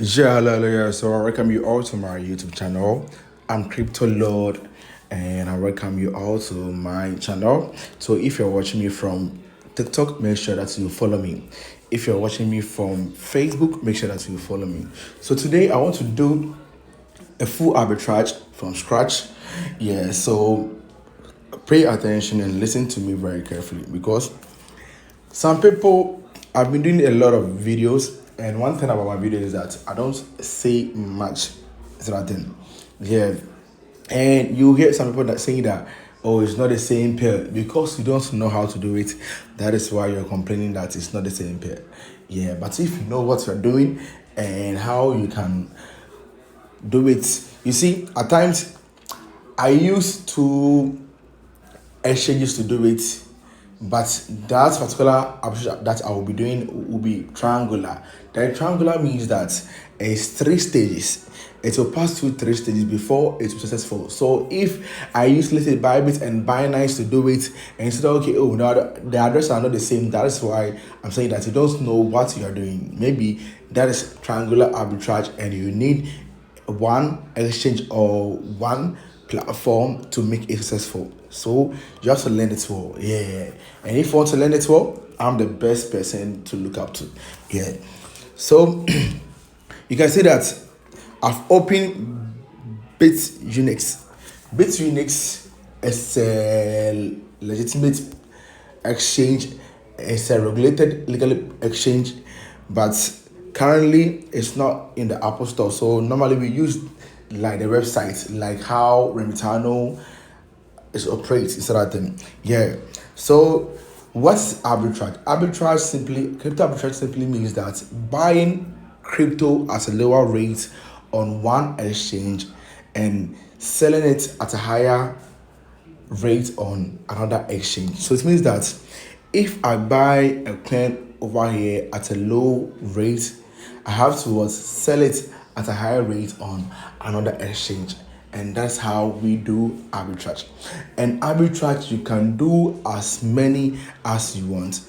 Yeah, hello, hello, yeah. So I welcome you all to my YouTube channel. I'm Crypto Lord, and I welcome you all to my channel. So if you're watching me from TikTok, make sure that you follow me. If you're watching me from Facebook, make sure that you follow me. So today I want to do a full arbitrage from scratch. Yeah, so pay attention and listen to me very carefully because some people, I've been doing a lot of videos, and one thing about my videos is that I don't say much. Is that thing? Yeah, and you hear some people that saying that, oh, it's not the same pair because you don't know how to do it. That is why you're complaining that it's not the same pair. Yeah, but if you know what you're doing and how you can do it, you see, at times I used to exchanges to do it, but that particular approach that I will be doing will be triangular. The triangular means that it's three stages. It will pass through three stages before it will be successful. So if I use, let's say, Bybit and Binance to do it, and instead of, okay, oh, now the address are not the same, that is why I'm saying that you don't know what you are doing. Maybe that is triangular arbitrage, and you need one exchange or one platform to make it successful. So you have to learn it well. Yeah. And if you want to learn it well, I'm the best person to look up to. Yeah. So you can see that I've opened BitUnix. BitUnix is a legitimate exchange. It's a regulated legal exchange, but currently it's not in the Apple Store. So normally we use like the website, like how Remitano is operates instead of them. Yeah. So what's arbitrage? Crypto arbitrage simply means that buying crypto at a lower rate on one exchange and selling it at a higher rate on another exchange. So it means that if I buy a coin over here at a low rate, I have to sell it at a higher rate on another exchange. And that's how we do arbitrage. And arbitrage, you can do as many as you want.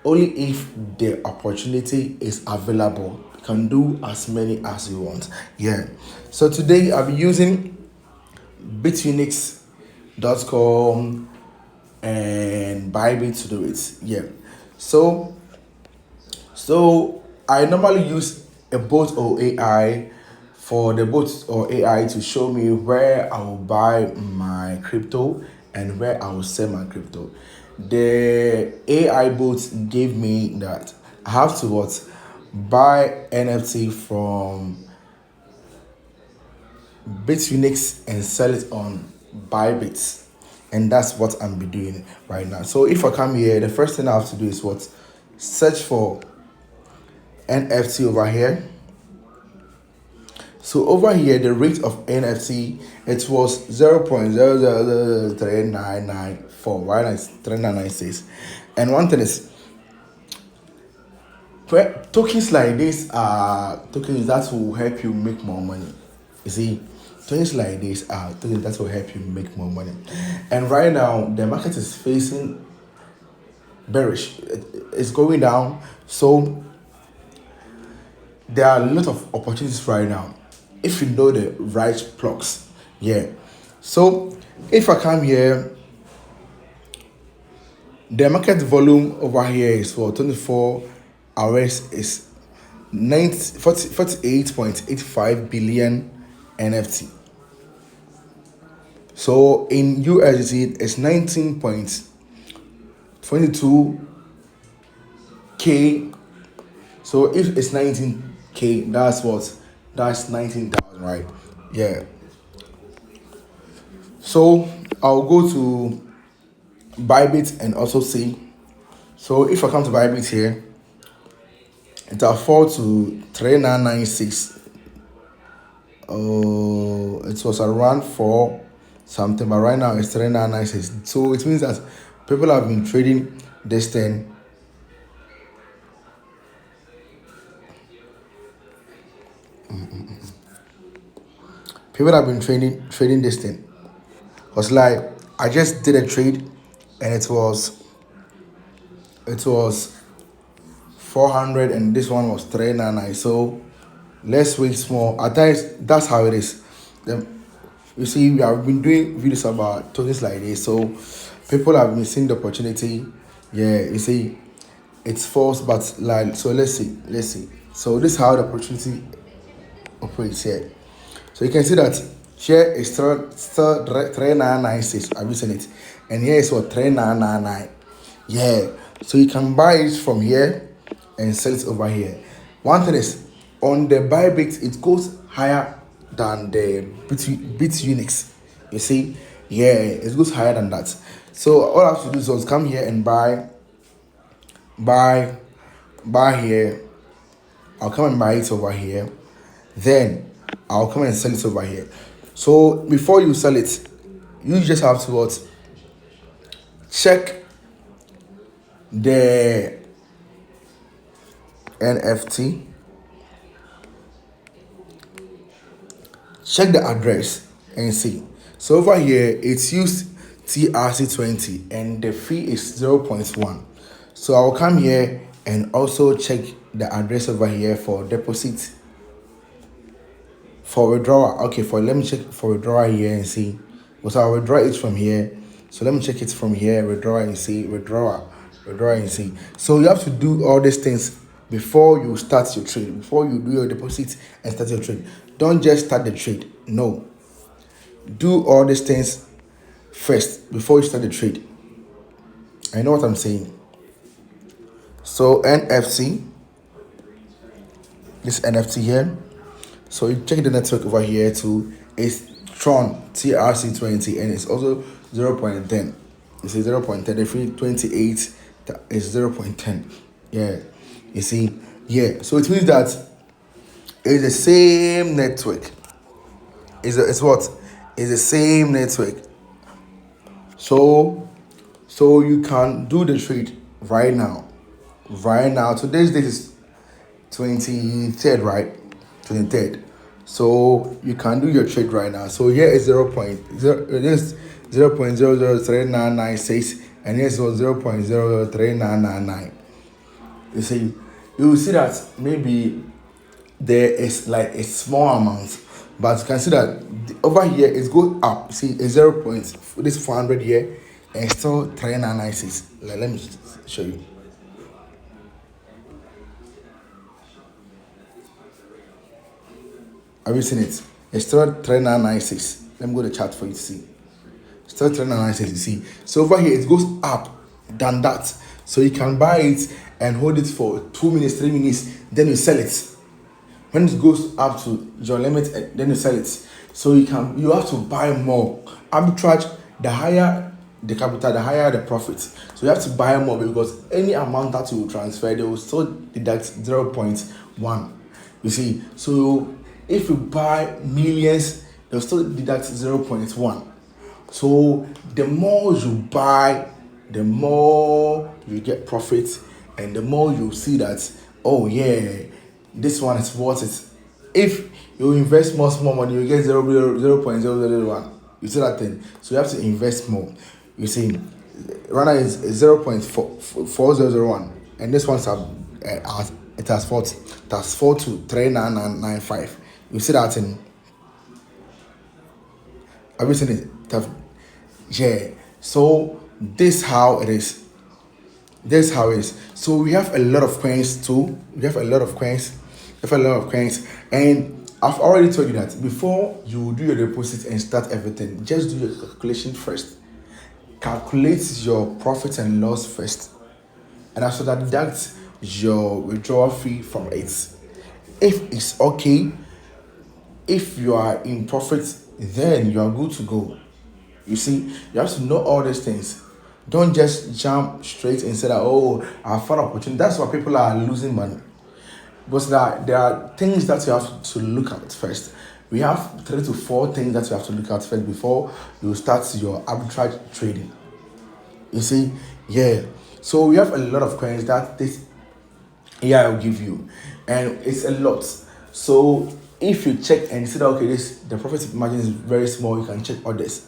Only if the opportunity is available, you can do as many as you want. Yeah. So today I'll be using bitunix.com and Bybit to do it. Yeah. So I normally use a bot or AI for the bot or AI to show me where I will buy my crypto and where I will sell my crypto. The AI bot gave me that I have to buy NFT from Bitunix and sell it on Bybit. And that's what I'm be doing right now. So if I come here, the first thing I have to do is search for NFT over here. So over here, the rate of NFT, it was 0.0003994, right? It's 3996. And one thing is, tokens like this are tokens that will help you make more money. You see, tokens like this are tokens that will help you make more money. And right now, the market is facing bearish. It's going down. So there are a lot of opportunities right now if you know the right blocks. Yeah. So if I come here, the market volume over here is for 24 hours is 48.85 billion NFT. So in USD it's 19.22K. So if it's 19K, that's 19,000, right? Yeah. So I'll go to Bybit and also see. So if I come to Bybit here, it'll fall to 3996. Oh, it was around 4 something, but right now it's 3996. So it means that people have been trading this thing. People have been trading this thing. It was like I just did a trade and it was 400 and this one was 399. So Let's wait small. At times, that's how it is. You see, we have been doing videos about topics like this, so people have been seeing the opportunity. Yeah, you see, it's false, but like, so let's see. So this is how the opportunity operates here. So you can see that here is still 3996. I've seen it, and here is what 3999. Yeah, so you can buy it from here and sell it over here. One thing is, on the Bybit, it goes higher than the bit units. You see, yeah, it goes higher than that. So all I have to do is just come here and buy, buy here. I'll come and buy it over here. Then I'll come and sell it over here. So before you sell it, you just have to what? Check the NFT. Check the address and see. So over here, it's used TRC20 and the fee is 0.1. So I'll come here and also check the address over here for deposit, for withdrawal. Okay, for let me check for withdrawal here and see. So I'll withdraw it from here. So let me check it from here, withdraw and see, withdraw and see. So you have to do all these things before you start your trade, before you do your deposit and start your trade. Don't just start the trade. No. Do all these things first before you start the trade. I know what I'm saying. So NFC, this NFT here. So you check the network over here too. It's Tron TRC20 and it's also 0.10. You see 0.10. The free 28 is 0.10. Yeah. You see, yeah. So it means that it's the same network. It's what? It's the same network. So you can do the trade right now. Right now. Today's date is 23rd, right? 23rd. So you can do your trade right now. So here is 0.0, it is 0.003996 and here's 0.003999. You see, you will see that maybe there is like a small amount, but you can see that over here it goes up. See, a 0. This 400 here and still 3996. Like, let me show you. Have you seen it? It's still 3996. Let me go to the chart for you to see. Still 3996, you see. So over here it goes up than that. So you can buy it and hold it for 2 minutes, 3 minutes, then you sell it. When it goes up to your limit, then you sell it. So you have to buy more. Arbitrage, the higher the capital, the higher the profit. So you have to buy more because any amount that you will transfer, they will still deduct 0.1. You see, so if you buy millions, they'll still deduct 0.1. So the more you buy, the more you get profit, and the more you see that, oh yeah, this one is worth it. If you invest more small money, you get 0.001. You see that thing? So you have to invest more. You see, right now is 0.4001, and this one's it has 40. That's 423995. You see that thing? Have you seen it? Yeah. So this how it is. This how it is. So we have a lot of coins too. We have a lot of coins. And I've already told you that before you do your deposit and start everything, just do your calculation first. Calculate your profit and loss first, and after that deduct your withdrawal fee from it. If it's okay, if you are in profit, then you are good to go. You see, you have to know all these things. Don't just jump straight and say that, oh, I found opportunity. That's why people are losing money. Because there are things that you have to look at first. We have 3 to 4 things that you have to look at first before you start your arbitrage trading. You see, yeah. So we have a lot of coins that this AI will give you, and it's a lot. So if you check and see that, okay, the profit margin is very small, you can check others.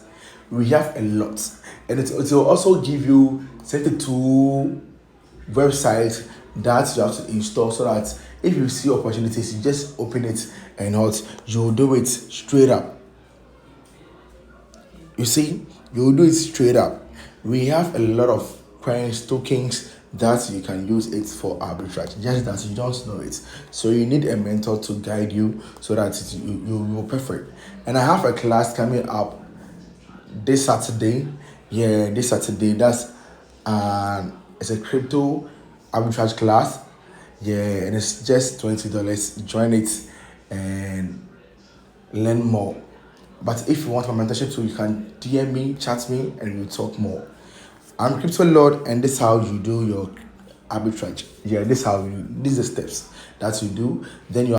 We have a lot, and it will also give you 72 websites that you have to install so that If you see opportunities, you just open it and what you do it straight up. You see, you do it straight up. We have a lot of coins, tokens that you can use it for arbitrage. Just that you don't know it. So you need a mentor to guide you so that you're perfect. And I have a class coming up this Saturday. Yeah, this Saturday. It's a crypto arbitrage class. Yeah, and it's just $20. Join it and learn more. But if you want my mentorship too, you can DM me, chat me, and we'll talk more. I'm Crypto Lord, and this is how you do your arbitrage. Yeah, this is the steps that you do. Then you